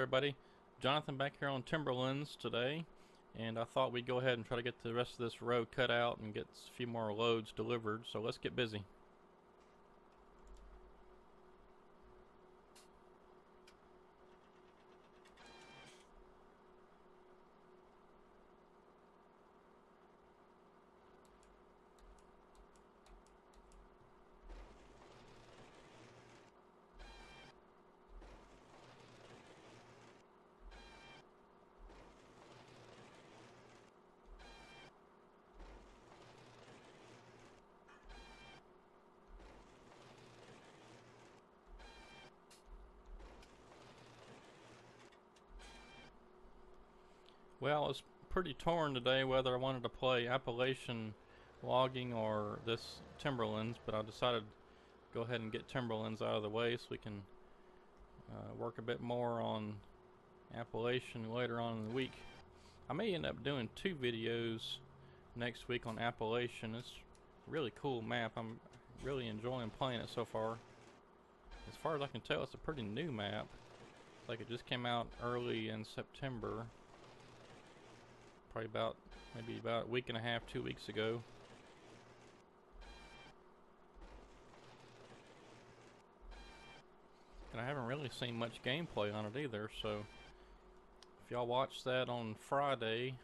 everybody. Jonathan back here on Timberlands today, and I thought we'd go ahead and try to get the rest of this road cut out and get a few more loads delivered, so let's get busy. Well, it's pretty torn today whether I wanted to play Appalachian logging or this Timberlands, but I decided to go ahead and get Timberlands out of the way so we can work a bit more on Appalachian later on in the week. I may end up doing 2 videos next week on Appalachian. It's a really cool map. I'm really enjoying playing it so far. As far as I can tell, it's a pretty new map. It's like it just came out early in September. Probably maybe about a week and a half, 2 weeks ago. And I haven't really seen much gameplay on it either, so if y'all watch that on Friday,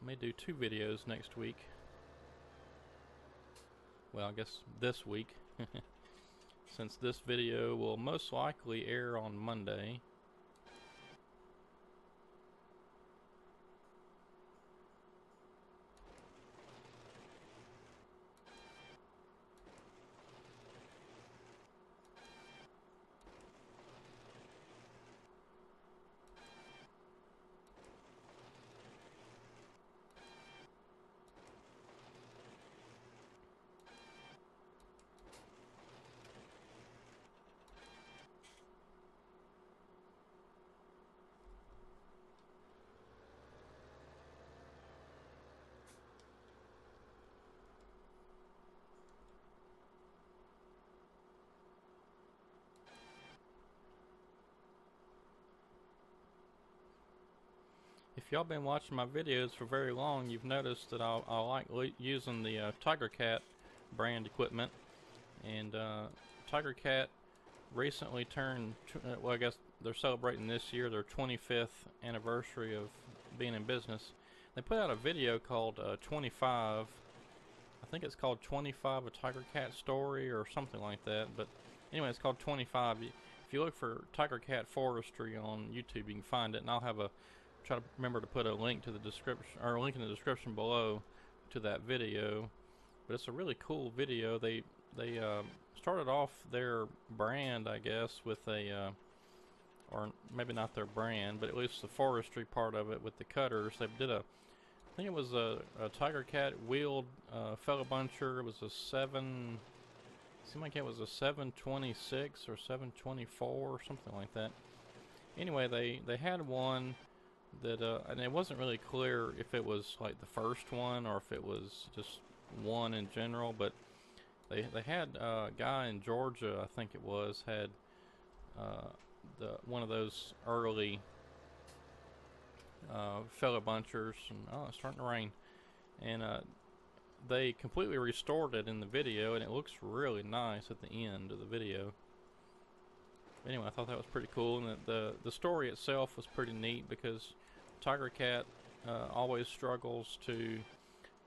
I may do 2 videos next week. Well, I guess this week, since this video will most likely air on Monday. If y'all been watching my videos for very long, you've noticed that I like using the Tiger Cat brand equipment. And Tiger Cat recently turned, well, I guess they're celebrating this year their 25th anniversary of being in business. They put out a video called 25. I think it's called 25 A Tiger Cat Story or something like that. But anyway, it's called 25. If you look for Tiger Cat Forestry on YouTube, you can find it, and I'll have try to remember to put a link to the description, or a link in the description below to that video. But it's a really cool video. They started off their brand, I guess, with a or maybe not their brand, but at least the forestry part of it with the cutters. They did I think it was a Tiger Cat wheeled fella buncher. It was seemed like it was a 726 or 724 or something like that. Anyway, they had one that and it wasn't really clear if it was like the first one or if it was just one in general, but they had a guy in Georgia, I think it was, had one of those early fella bunchers, and oh, it's starting to rain, and they completely restored it in the video, and it looks really nice at the end of the video. Anyway, I thought that was pretty cool, and the story itself was pretty neat because Tiger Cat always struggles to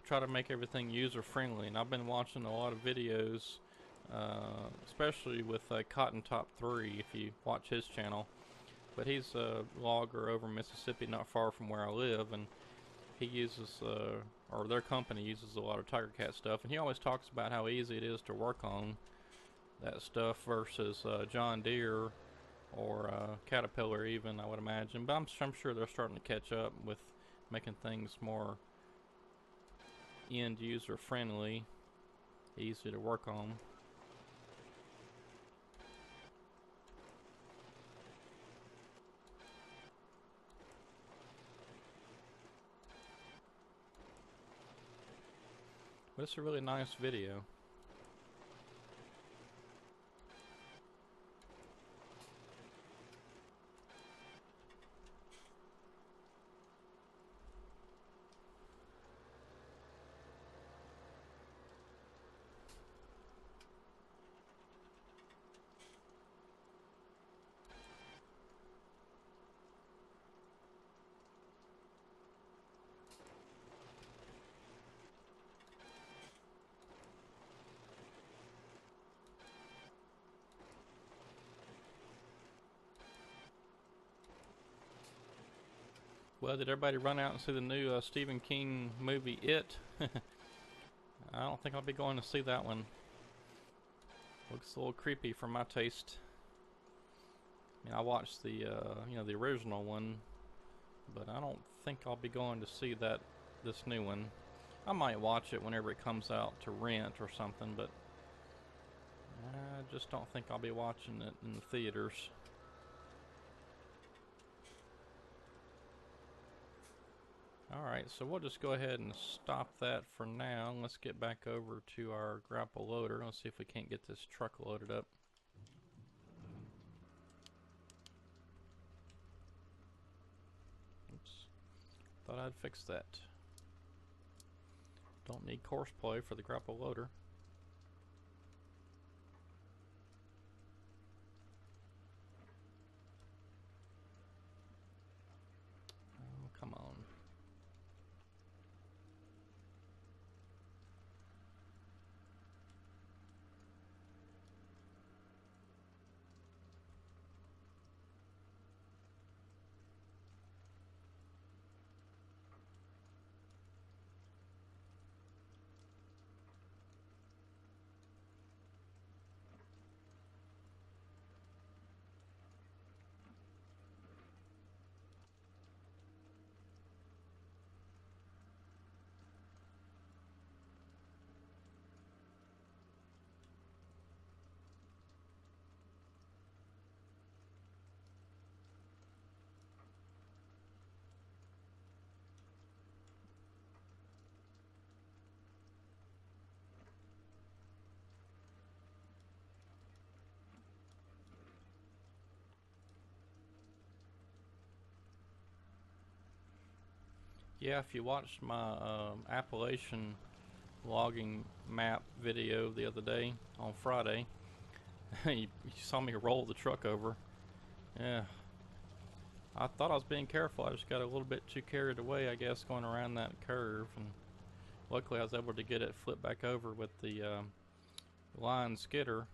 try to make everything user friendly, and I've been watching a lot of videos, especially with Cotton Top 3, if you watch his channel. But he's a logger over in Mississippi, not far from where I live, and he uses, or their company uses a lot of Tiger Cat stuff, and he always talks about how easy it is to work on that stuff versus John Deere or Caterpillar even, I would imagine. But I'm sure they're starting to catch up with making things more end user friendly, easy to work on. But it's a really nice video. Well, did everybody run out and see the new Stephen King movie, It? I don't think I'll be going to see that one. Looks a little creepy for my taste. I mean, I watched the, you know, the original one, but I don't think I'll be going to see this new one. I might watch it whenever it comes out to rent or something, but I just don't think I'll be watching it in the theaters. Alright, so we'll just go ahead and stop that for now. Let's get back over to our grapple loader. Let's see if we can't get this truck loaded up. Oops. Thought I'd fix that. Don't need course play for the grapple loader. Oh, come on. Yeah, if you watched my Appalachian logging map video the other day on Friday, you saw me roll the truck over. Yeah, I thought I was being careful. I just got a little bit too carried away, I guess, going around that curve, and luckily I was able to get it flipped back over with the line skidder.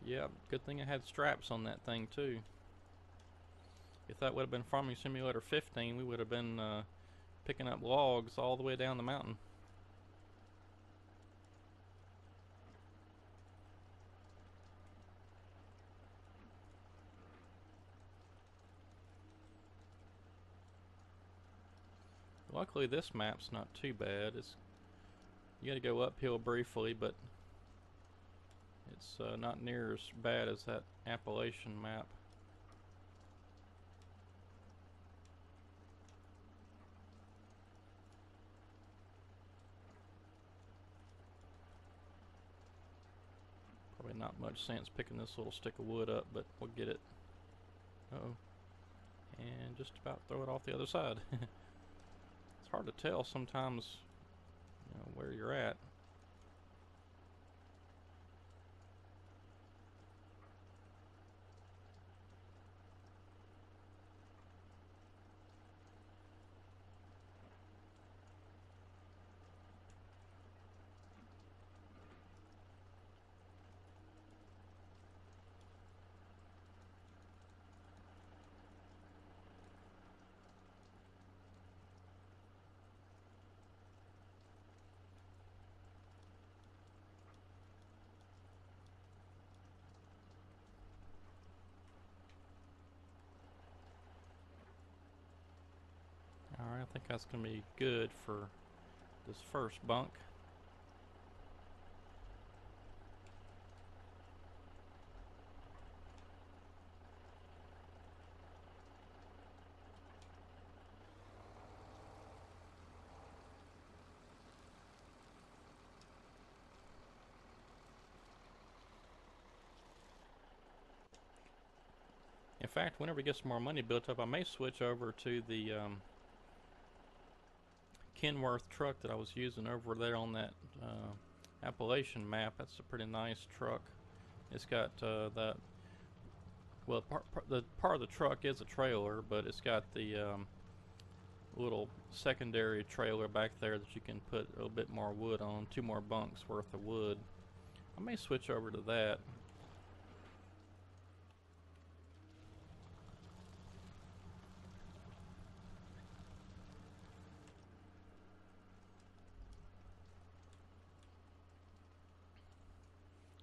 Yeah, good thing I had straps on that thing too. If that would have been Farming Simulator 15, we would have been picking up logs all the way down the mountain. Luckily this map's not too bad. You gotta go uphill briefly, but it's not near as bad as that Appalachian map. Probably not much sense picking this little stick of wood up, but we'll get it. Uh-oh. And just about throw it off the other side. It's hard to tell sometimes, you know, where you're at. Alright, I think that's going to be good for this first bunk. In fact, whenever we get some more money built up, I may switch over to the Kenworth truck that I was using over there on that Appalachian map. That's a pretty nice truck. It's got that well, the part of the truck is a trailer, but it's got the little secondary trailer back there that you can put a little bit more wood on, 2 more bunks worth of wood. I may switch over to that.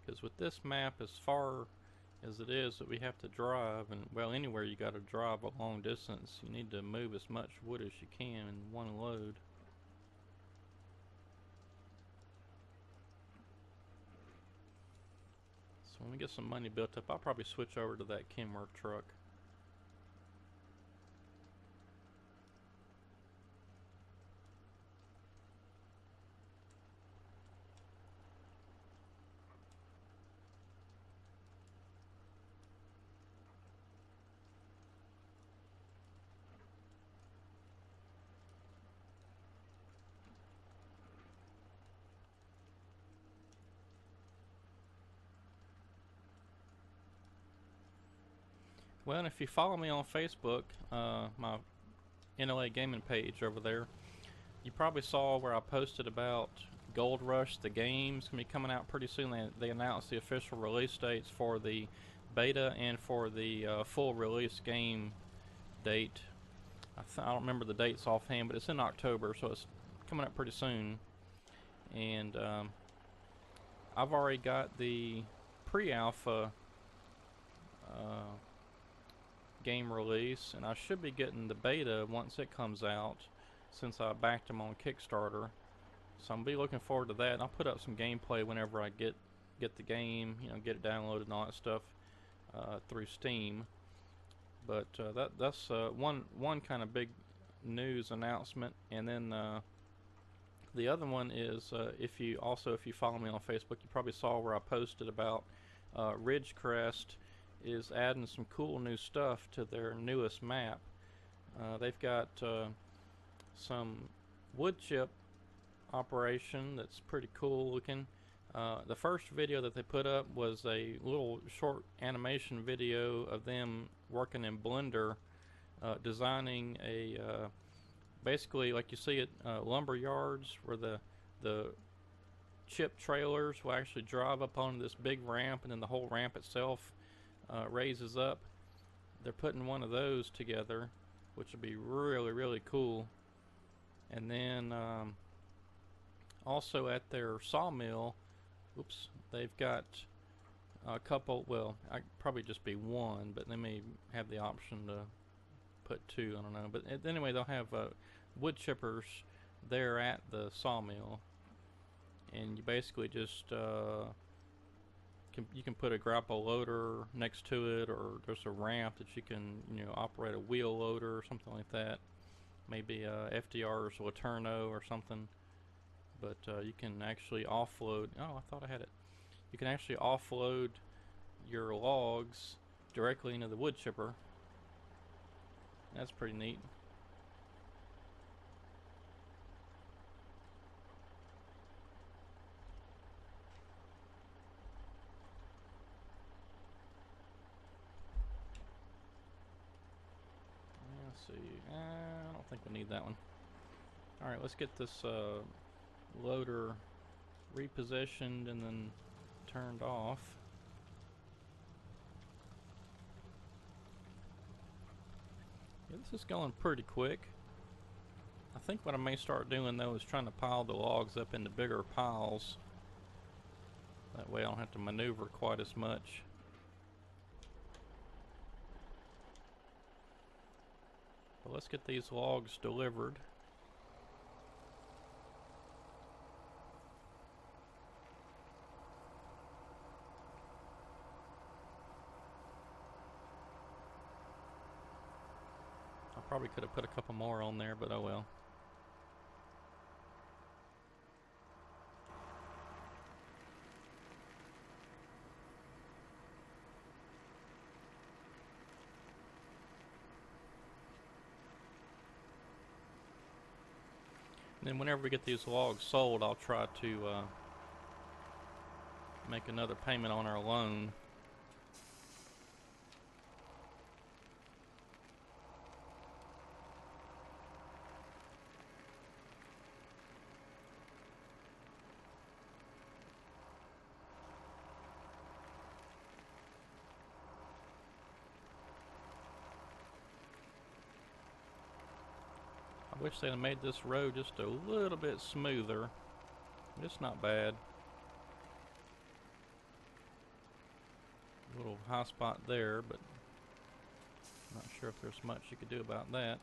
Because with this map, as far as it is that we have to drive, and well, anywhere you got to drive a long distance, you need to move as much wood as you can in one load. So when we get some money built up, I'll probably switch over to that Kenworth truck. Well, and if you follow me on Facebook, my NLA gaming page over there, you probably saw where I posted about Gold Rush, the game's gonna be coming out pretty soon. They announced the official release dates for the beta and for the full release game date. I don't remember the dates offhand, but it's in October, so it's coming up pretty soon. And I've already got the pre-alpha game release, and I should be getting the beta once it comes out, since I backed them on Kickstarter. So I'm gonna be looking forward to that. And I'll put up some gameplay whenever I get the game, you know, get it downloaded and all that stuff through Steam. But that's one kind of big news announcement. And then the other one is if you follow me on Facebook, you probably saw where I posted about Ridgecrest is adding some cool new stuff to their newest map. They've got some wood chip operation that's pretty cool looking. The first video that they put up was a little short animation video of them working in Blender, designing a basically like you see at lumber yards, where the chip trailers will actually drive up on this big ramp, and then the whole ramp itself raises up. They're putting one of those together, which would be really, really cool. And then also at their sawmill, they've got a couple, well, I'd probably just be one, but they may have the option to put 2, I don't know. But anyway, they'll have wood chippers there at the sawmill, and you basically just you can put a grapple loader next to it, or there's a ramp that you can, you know, operate a wheel loader or something like that. Maybe FDR's Laterno or something. But you can actually offload. Oh, I thought I had it. You can actually offload your logs directly into the wood chipper. That's pretty neat. Let's see. I don't think we need that one. Alright, let's get this loader repositioned and then turned off. Yeah, this is going pretty quick. I think what I may start doing though is trying to pile the logs up into bigger piles. That way I don't have to maneuver quite as much. But let's get these logs delivered. I probably could have put a couple more on there, but oh well. And then whenever we get these logs sold, I'll try to make another payment on our loan. Wish they'd have made this road just a little bit smoother. It's not bad. A little high spot there, but not sure if there's much you could do about that.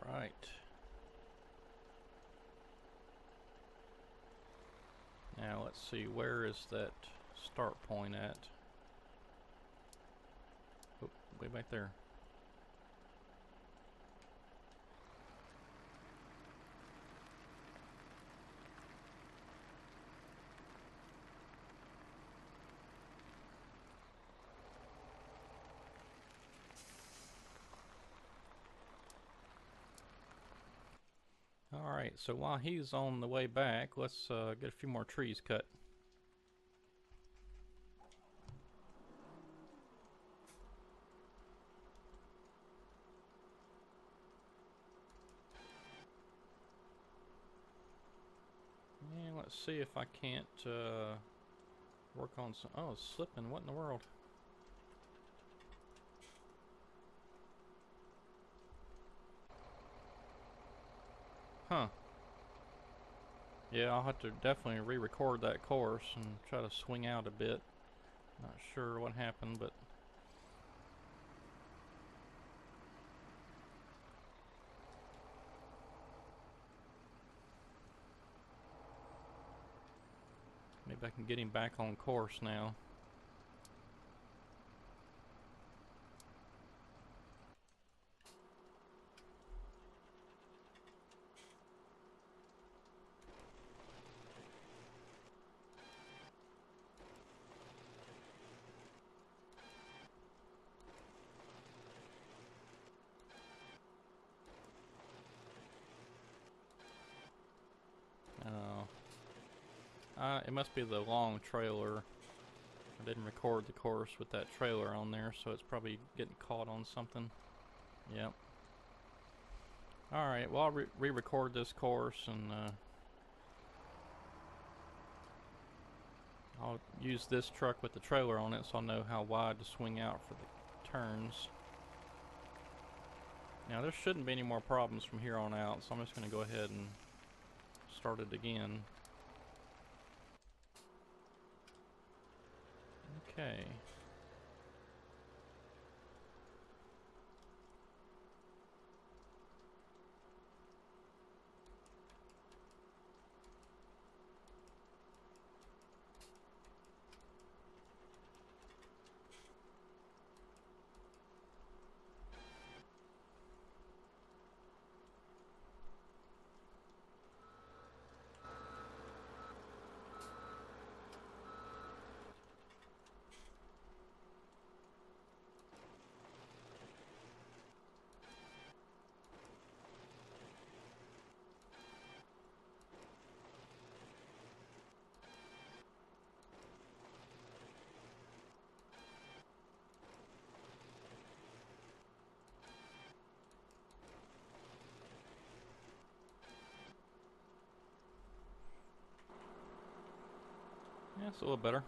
Alright. Now let's see, where is that start point at? Oh, way back there. Alright, so while he's on the way back, let's get a few more trees cut. And let's see if I can't work on some... Oh, it's slipping. What in the world? Huh. Yeah, I'll have to definitely re-record that course and try to swing out a bit. Not sure what happened, but... maybe I can get him back on course now. It must be the long trailer. I didn't record the course with that trailer on there, so it's probably getting caught on something. Yep. Alright, well, I'll re-record this course, and I'll use this truck with the trailer on it so I'll know how wide to swing out for the turns. Now, there shouldn't be any more problems from here on out, so I'm just going to go ahead and start it again. Okay. Yeah, it's a little better.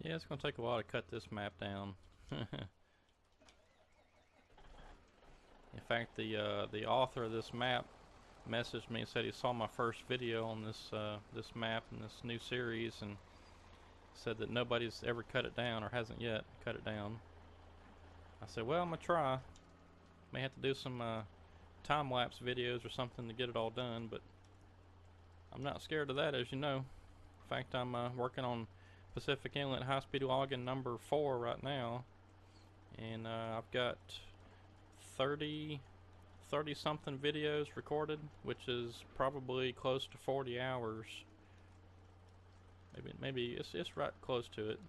Yeah, it's going to take a while to cut this map down. In fact, the author of this map messaged me and said he saw my first video on this map and this new series, and said that nobody's ever cut it down or hasn't yet cut it down. I said, well, I'm gonna try. May have to do some time-lapse videos or something to get it all done, but I'm not scared of that, as you know. In fact, I'm working on Pacific Inlet high-speed logging number 4 right now, and I've got 30 something videos recorded, which is probably close to 40 hours. Maybe it's right close to it.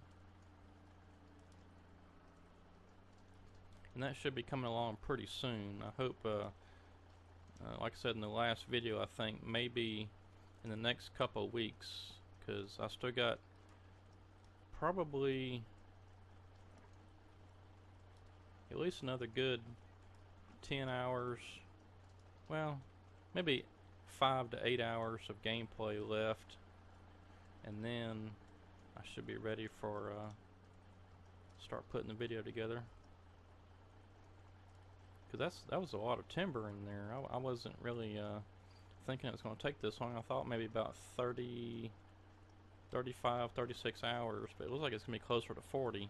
And that should be coming along pretty soon. I hope, like I said in the last video, I think maybe in the next couple of weeks, because I still got probably at least another good 10 hours, well, maybe 5 to 8 hours of gameplay left, and then I should be ready for start putting the video together. Because that was a lot of timber in there. I wasn't really thinking it was going to take this long. I thought maybe about 30, 35, 36 hours, but it looks like it's going to be closer to 40.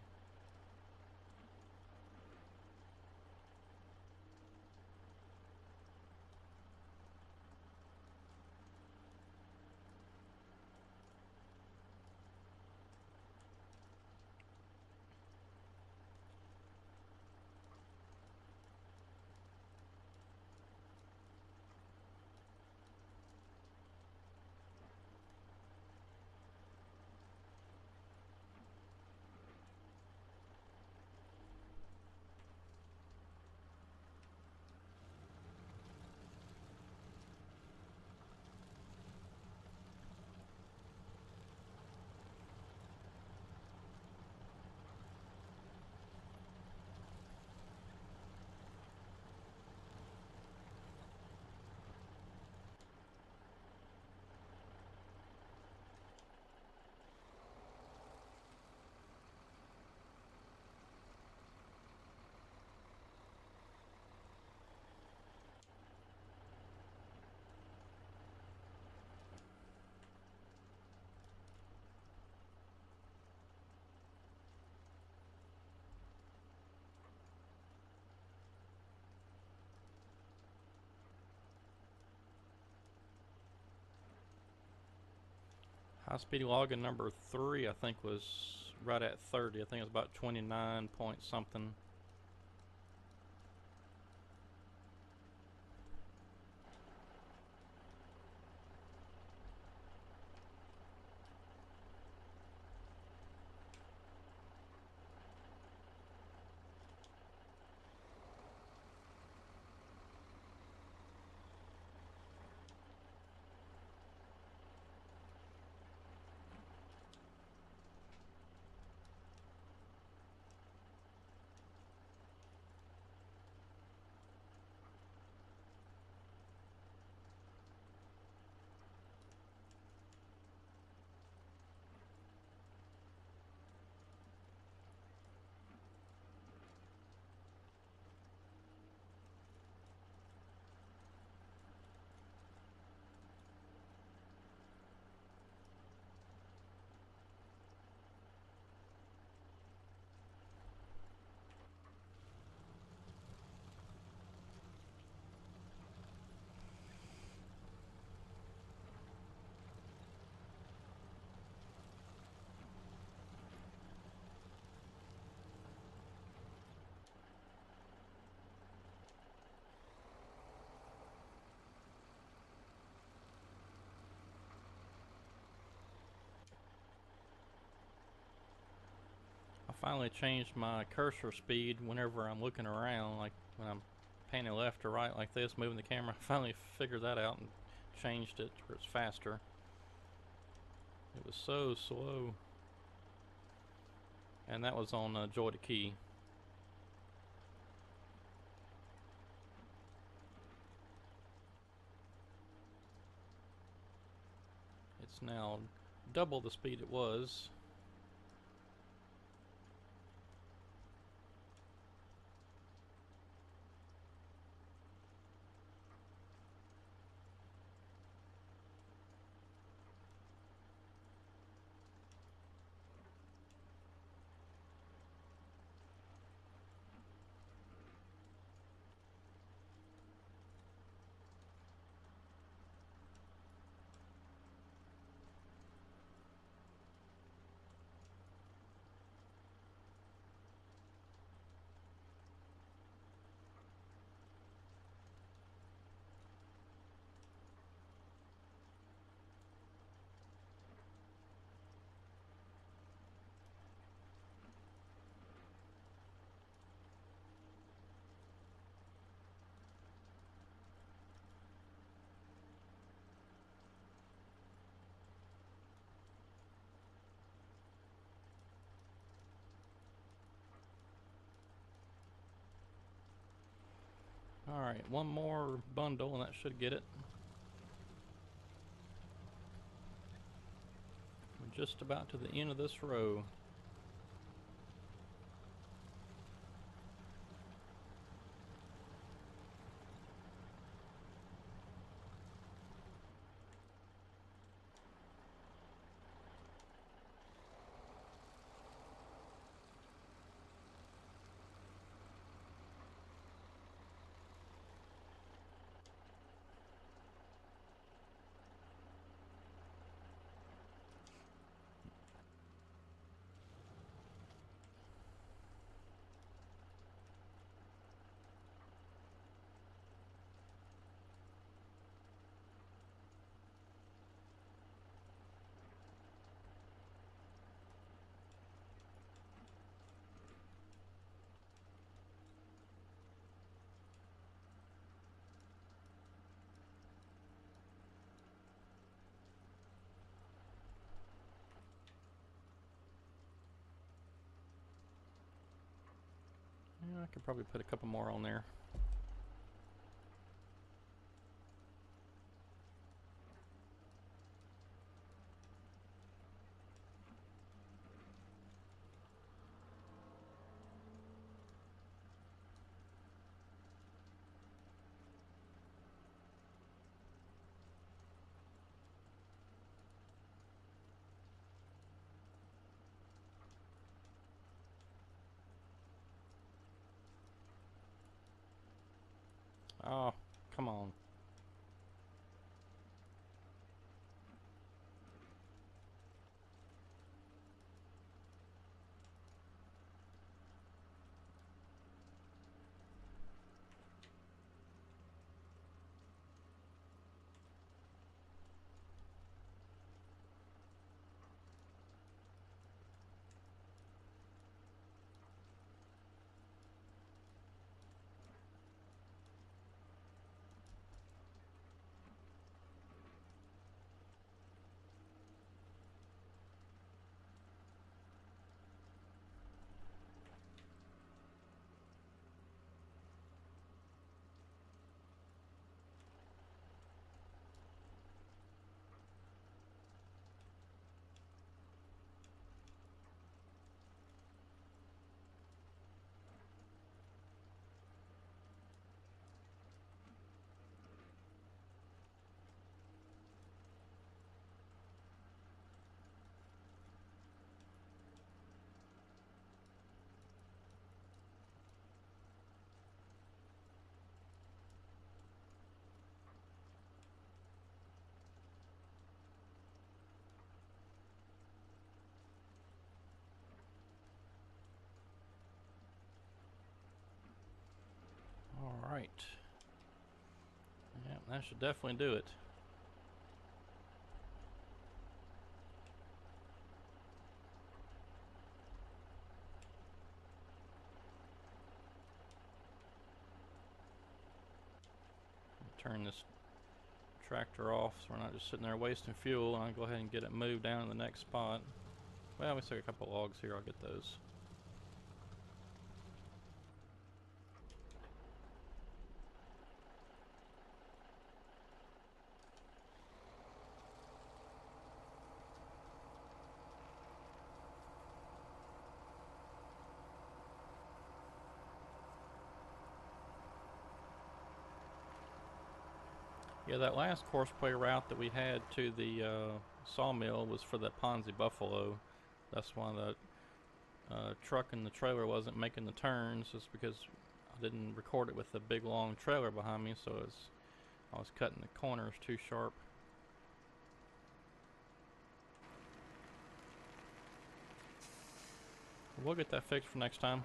High speed logging number 3 I think was right at 30. I think it was about 29 point something. I finally changed my cursor speed whenever I'm looking around, like when I'm panning left or right like this, moving the camera. I finally figured that out and changed it where it's faster. It was so slow. And that was on Joy to Key. It's now double the speed it was. Alright, one more bundle and that should get it. We're just about to the end of this row. Yeah, I could probably put a couple more on there. Oh, come on. Alright. Yeah, that should definitely do it. Turn this tractor off so we're not just sitting there wasting fuel, and I'll go ahead and get it moved down to the next spot. Well, we still got a couple logs here, I'll get those. Yeah, that last horseplay route that we had to the sawmill was for that Ponzi buffalo. That's why the truck and the trailer wasn't making the turns, just because I didn't record it with the big long trailer behind me, so I was cutting the corners too sharp. We'll get that fixed for next time.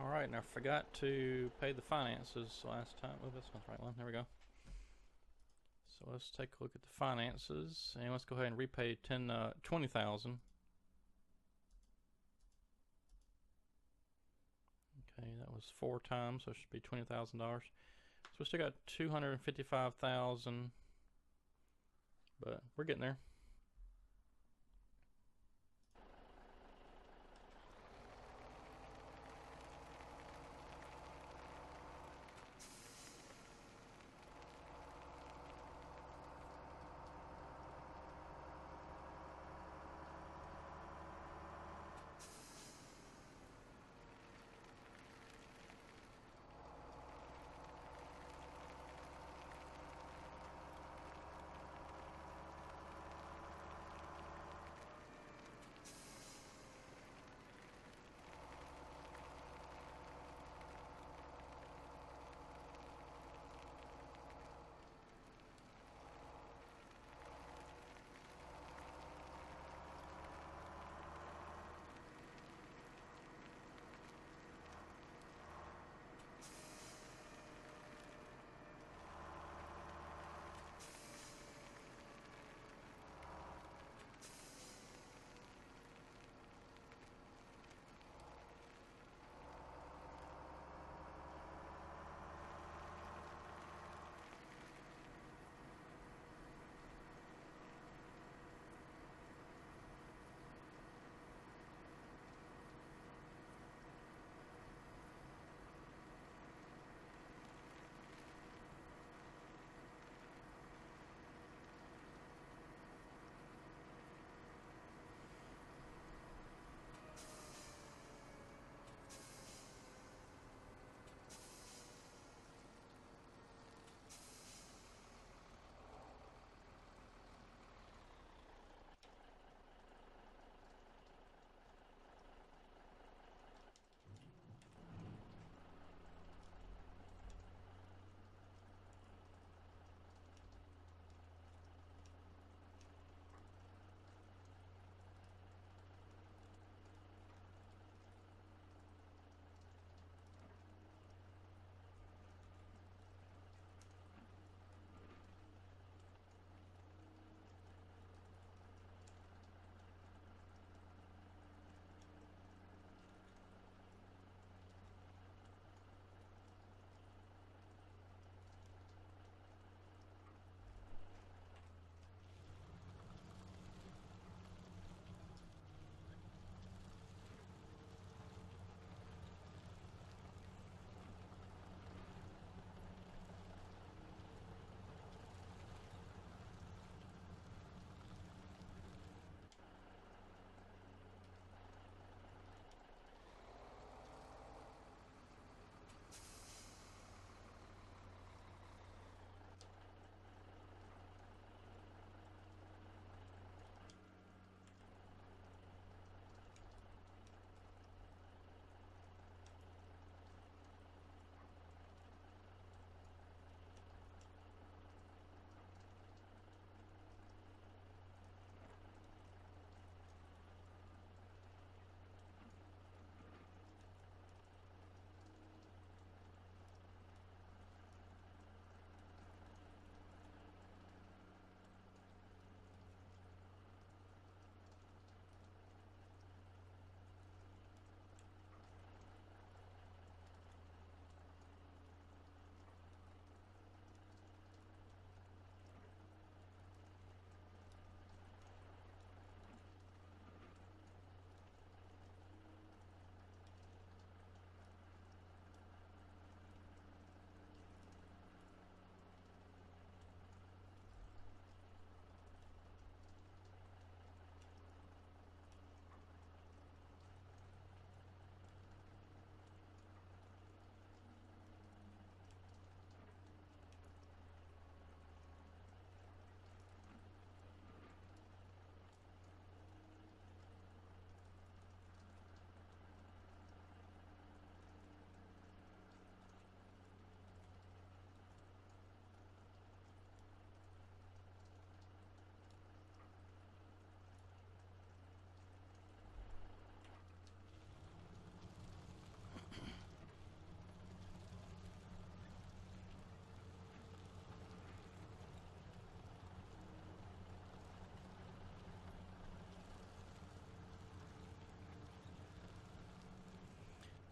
Alright, and I forgot to pay the finances last time. Oh, that's not the right one. There we go. So let's take a look at the finances, and let's go ahead and repay 20,000. Okay, that was 4 times, so it should be $20,000. So we still got 255,000, but we're getting there.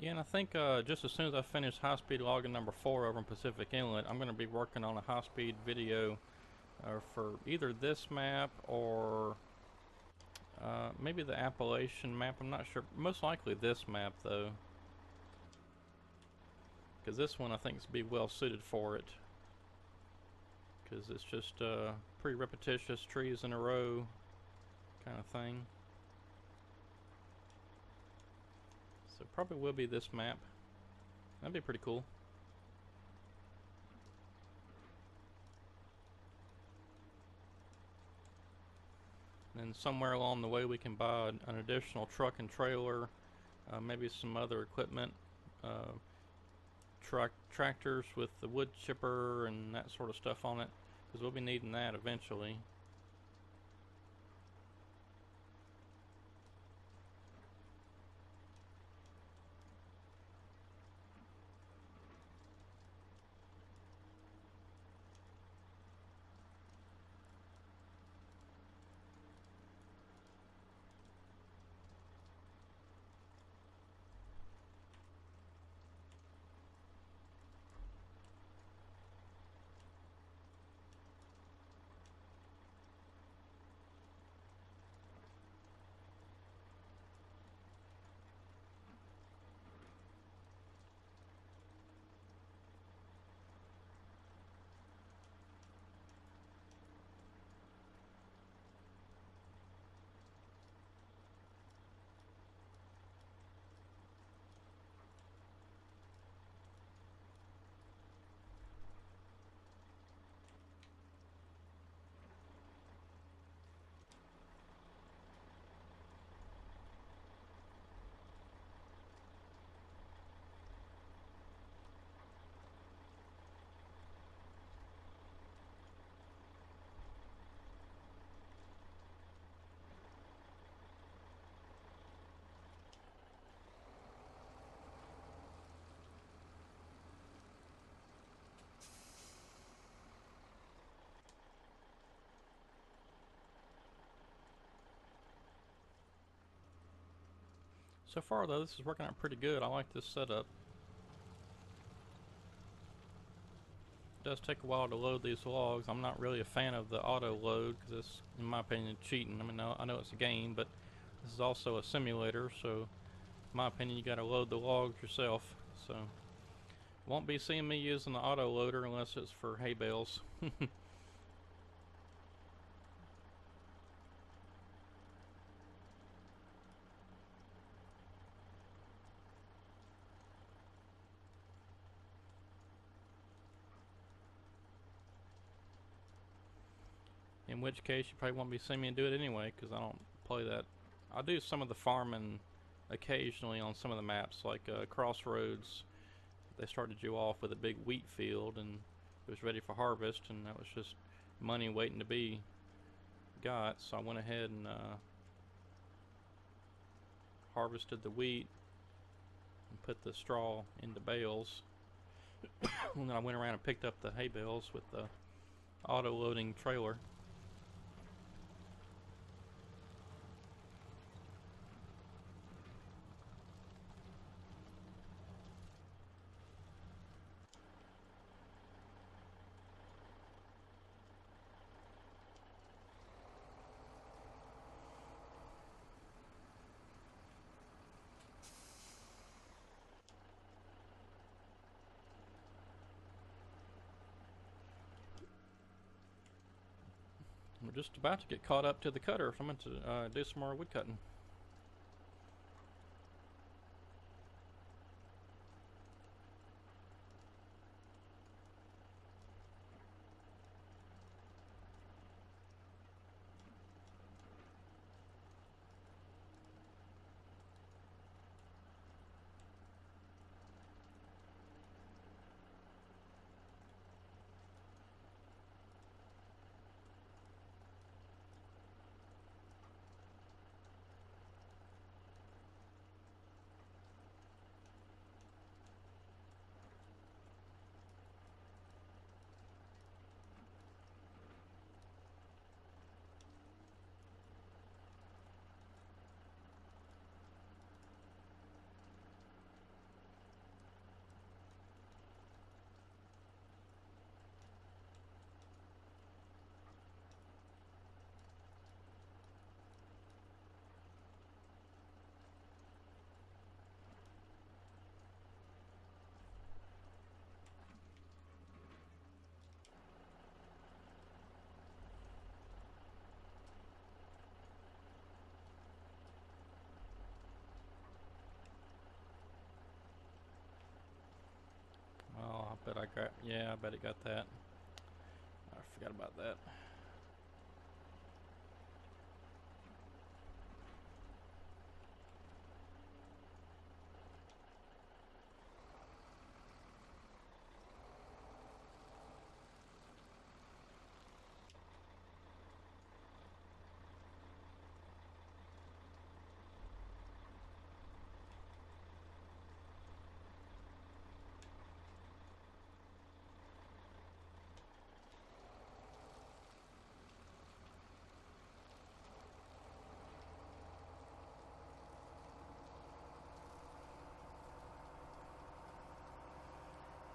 Yeah, and I think just as soon as I finish high-speed logging number 4 over in Pacific Inlet, I'm going to be working on a high-speed video for either this map or maybe the Appalachian map. I'm not sure. Most likely this map, though, because this one I think is be well suited for it. Because it's just pretty repetitious, trees in a row kind of thing. So probably will be this map. That'd be pretty cool. And somewhere along the way we can buy an additional truck and trailer, maybe some other equipment, tractors with the wood chipper and that sort of stuff on it, because we'll be needing that eventually. So far though, this is working out pretty good. I like this setup. It does take a while to load these logs. I'm not really a fan of the auto load because it's, in my opinion, cheating. I mean, I know it's a game, but this is also a simulator, so in my opinion, you gotta load the logs yourself. So won't be seeing me using the auto loader unless it's for hay bales. In which case, you probably won't be seeing me do it anyway, because I don't play that. I do some of the farming occasionally on some of the maps, like Crossroads. They started you off with a big wheat field, and it was ready for harvest, and that was just money waiting to be got. So I went ahead and harvested the wheat and put the straw into bales. And then I went around and picked up the hay bales with the auto-loading trailer. We're just about to get caught up to the cutter, so I'm going to do some more wood cutting. Yeah, I bet it got that. I forgot about that.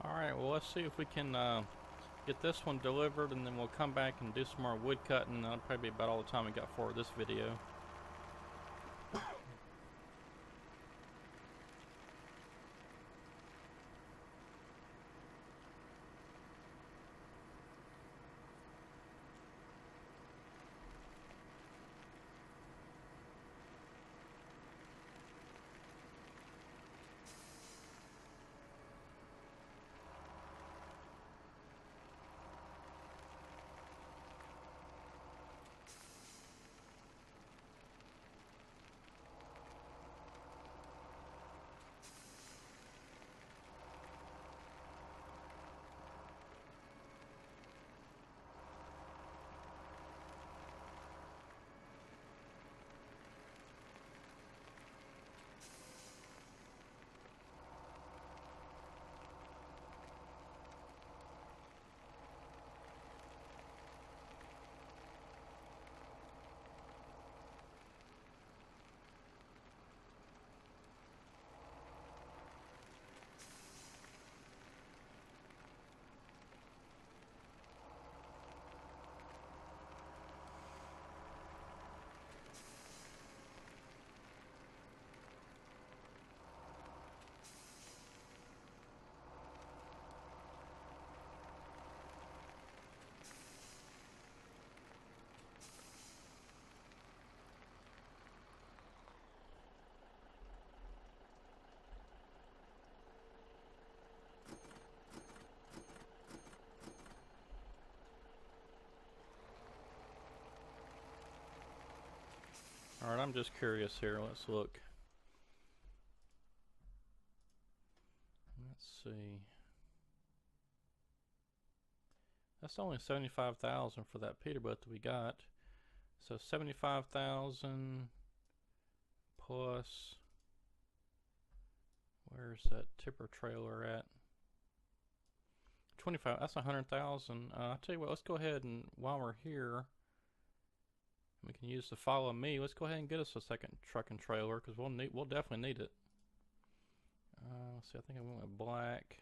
Alright, well let's see if we can get this one delivered, and then we'll come back and do some more wood cutting. That'll probably be about all the time we got for this video. Alright, I'm just curious here. Let's look. Let's see. That's only 75,000 for that Peterbilt that we got. So 75,000 plus, where's that tipper trailer at? 25. That's 100,000. I'll tell you what. Let's go ahead and while we're here, we can use the follow me. Let's go ahead and get us a second truck and trailer, because we'll definitely need it. Let's see. I think I went with black.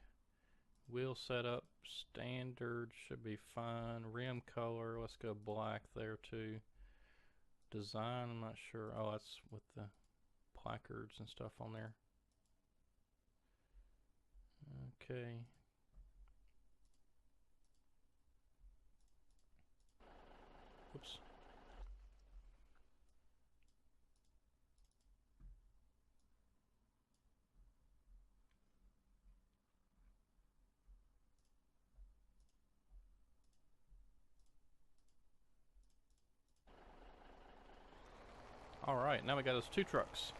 Wheel setup standard should be fine. Rim color, let's go black there too. Design, I'm not sure. Oh, that's with the placards and stuff on there. Okay. Oops. Alright, now we got us two trucks.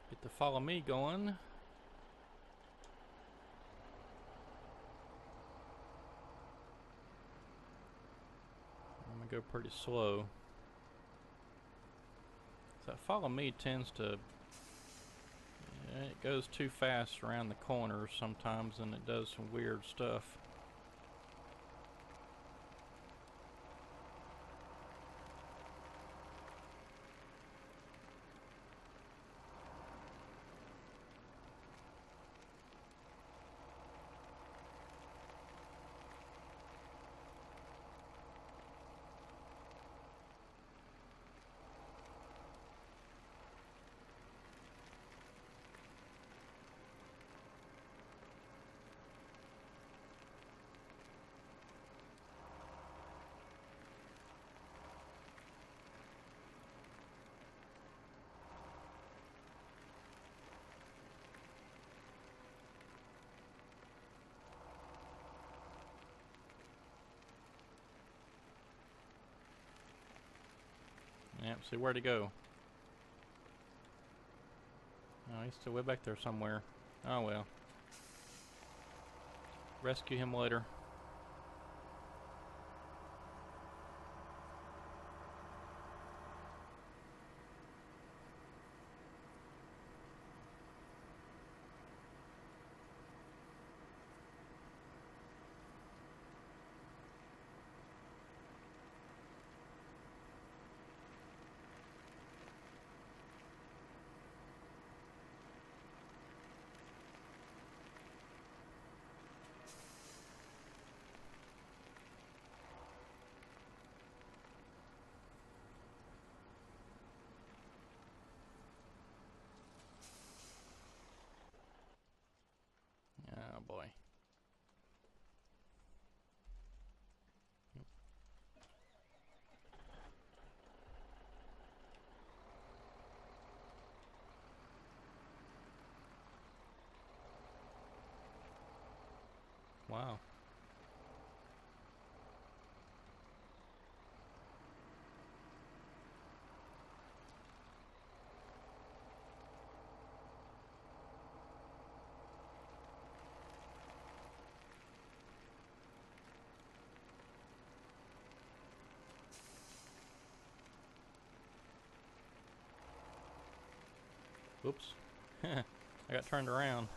Get the follow me going. I'm gonna go pretty slow. So that follow me tends to, it goes too fast around the corners sometimes, and it does some weird stuff. Yep, see, where'd he go? Oh, he's still way back there somewhere. Oh well. Rescue him later. Oh boy. Wow. Oops. I got turned around.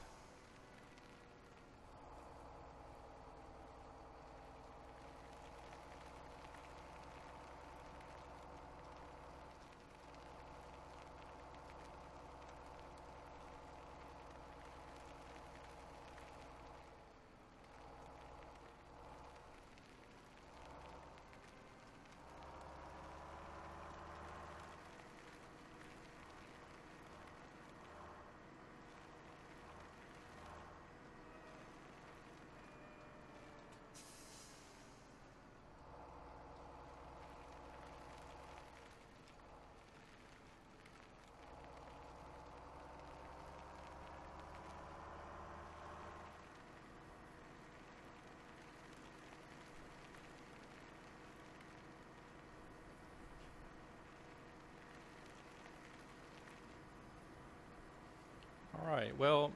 Alright, well,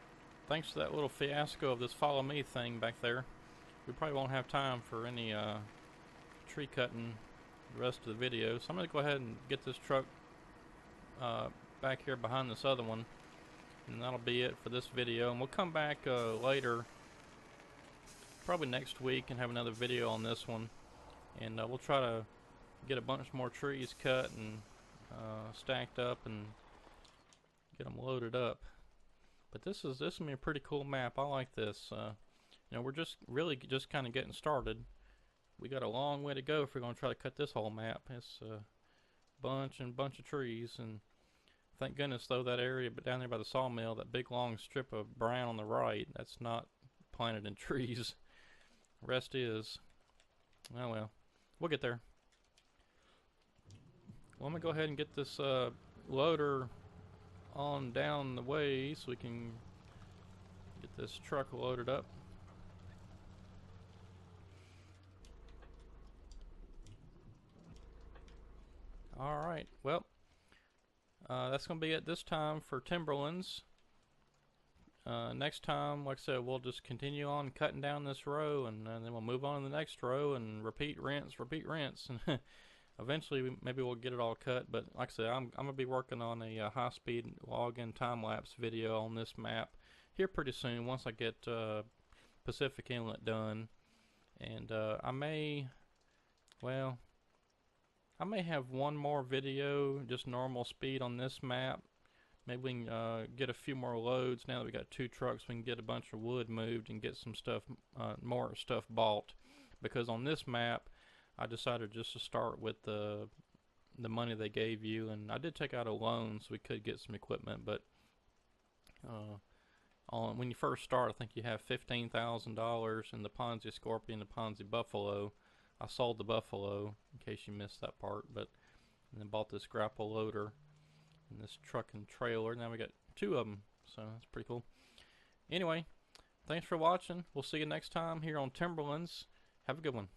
thanks to that little fiasco of this follow me thing back there, we probably won't have time for any tree cutting the rest of the video. So I'm going to go ahead and get this truck back here behind this other one, and that'll be it for this video. And we'll come back later, probably next week, and have another video on this one. And we'll try to get a bunch more trees cut and stacked up and get them loaded up. But this gonna be a pretty cool map. I like this. You know, we're just really just kind of getting started. We got a long way to go if we're gonna try to cut this whole map. It's a bunch of trees, and thank goodness though that area but down there by the sawmill, that big long strip of brown on the right, that's not planted in trees. The rest is. Oh well, we'll get there. Well, I'm gonna go ahead and get this loader on down the way so we can get this truck loaded up. Alright, well, that's going to be it this time for Timberlands. Next time, like I said, we'll just continue on cutting down this row, and then we'll move on to the next row and repeat rinse, and eventually maybe we'll get it all cut. But like I said, I'm going to be working on a high-speed log-in time-lapse video on this map here pretty soon once I get Pacific Inlet done. And I may have one more video, just normal speed on this map. Maybe we can get a few more loads. Now that we got two trucks, we can get a bunch of wood moved and get some stuff, more stuff bought. Because on this map, I decided just to start with the money they gave you, and I did take out a loan so we could get some equipment. But when you first start, I think you have $15,000 in the Ponzi Scorpion, the Ponzi Buffalo. I sold the Buffalo, in case you missed that part, and then bought this grapple loader and this truck and trailer. Now we got two of them, so that's pretty cool. Anyway, thanks for watching. We'll see you next time here on Timberlands. Have a good one.